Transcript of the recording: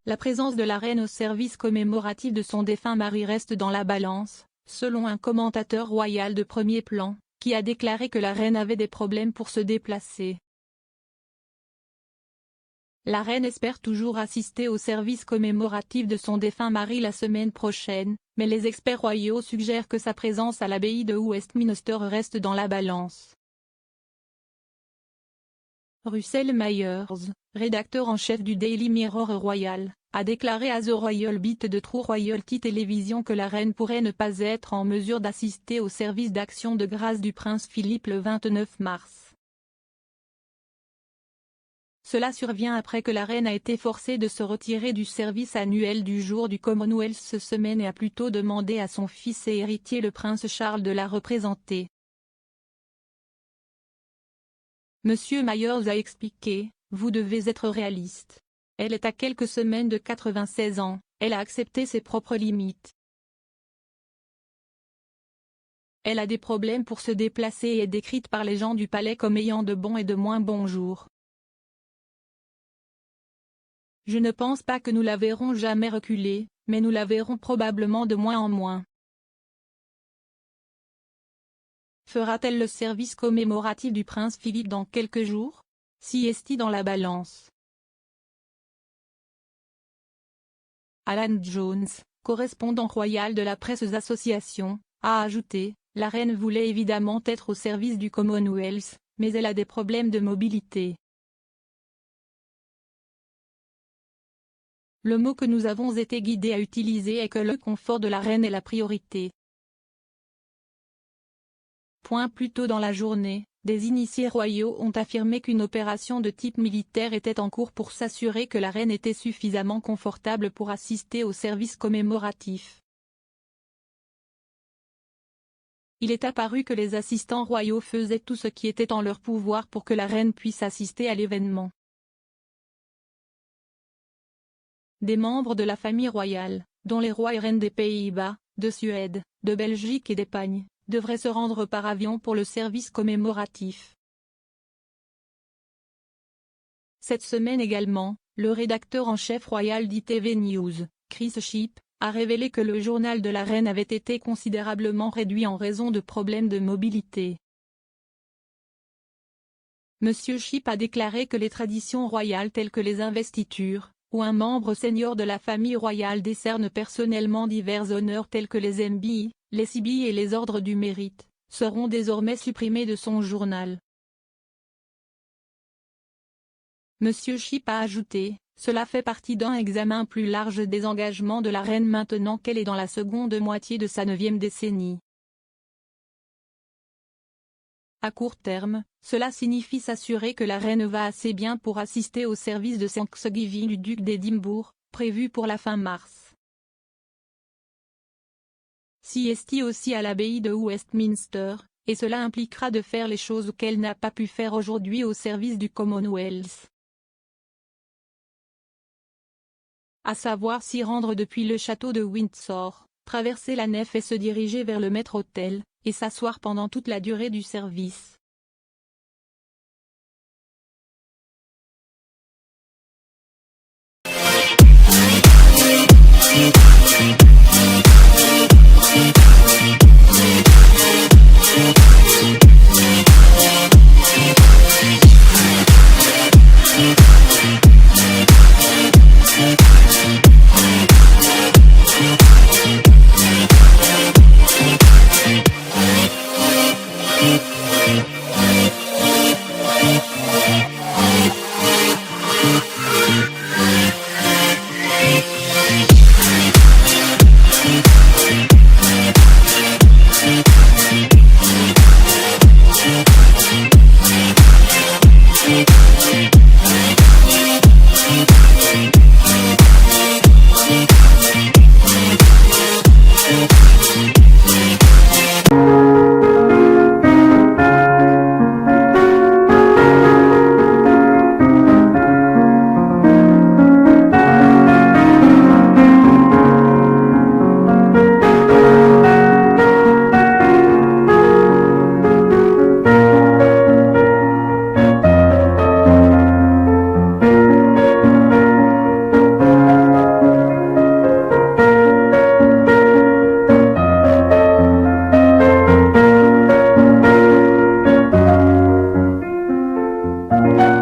La présence de la reine au service commémoratif de son défunt mari reste dans la balance, selon un commentateur royal de premier plan, qui a déclaré que la reine avait des problèmes pour se déplacer. La reine espère toujours assister au service commémoratif de son défunt mari la semaine prochaine, mais les experts royaux suggèrent que sa présence à l'abbaye de Westminster reste dans la balance. Russell Myers, rédacteur en chef du Daily Mirror royal, a déclaré à The Royal Beat de True Royalty Television que la reine pourrait ne pas être en mesure d'assister au service d'action de grâce du prince Philippe le 29 mars. Cela survient après que la reine a été forcée de se retirer du service annuel du jour du Commonwealth cette semaine et a plutôt demandé à son fils et héritier le prince Charles de la représenter. Monsieur Myers a expliqué, « Vous devez être réaliste. Elle est à quelques semaines de 96 ans, elle a accepté ses propres limites. Elle a des problèmes pour se déplacer et est décrite par les gens du palais comme ayant de bons et de moins bons jours. Je ne pense pas que nous la verrons jamais reculer, mais nous la verrons probablement de moins en moins. Fera-t-elle le service commémoratif du prince Philippe dans quelques jours? Si est-il dans la balance. Alan Jones, correspondant royal de la Presse Association, a ajouté, « La reine voulait évidemment être au service du Commonwealth, mais elle a des problèmes de mobilité. » Le mot que nous avons été guidés à utiliser est que le confort de la reine est la priorité. Plus tôt dans la journée, des initiés royaux ont affirmé qu'une opération de type militaire était en cours pour s'assurer que la reine était suffisamment confortable pour assister au service commémoratif. Il est apparu que les assistants royaux faisaient tout ce qui était en leur pouvoir pour que la reine puisse assister à l'événement. Des membres de la famille royale, dont les rois et reines des Pays-Bas, de Suède, de Belgique et d'Espagne, devraient se rendre par avion pour le service commémoratif. Cette semaine également, le rédacteur en chef royal d'ITV News, Chris Shipp, a révélé que le journal de la reine avait été considérablement réduit en raison de problèmes de mobilité. Monsieur Shipp a déclaré que les traditions royales telles que les investitures, où un membre senior de la famille royale décerne personnellement divers honneurs tels que les MBE, les CBE et les ordres du mérite, seront désormais supprimés de son journal. Monsieur Shipp a ajouté, « Cela fait partie d'un examen plus large des engagements de la reine maintenant qu'elle est dans la seconde moitié de sa 9e décennie. À court terme, cela signifie s'assurer que la reine va assez bien pour assister au service de Thanksgiving du duc d'Édimbourg, prévu pour la fin mars. Si est aussi à l'abbaye de Westminster, et cela impliquera de faire les choses qu'elle n'a pas pu faire aujourd'hui au service du Commonwealth. À savoir s'y rendre depuis le château de Windsor, traverser la nef et se diriger vers le maître-autel, et s'asseoir pendant toute la durée du service. Thank you.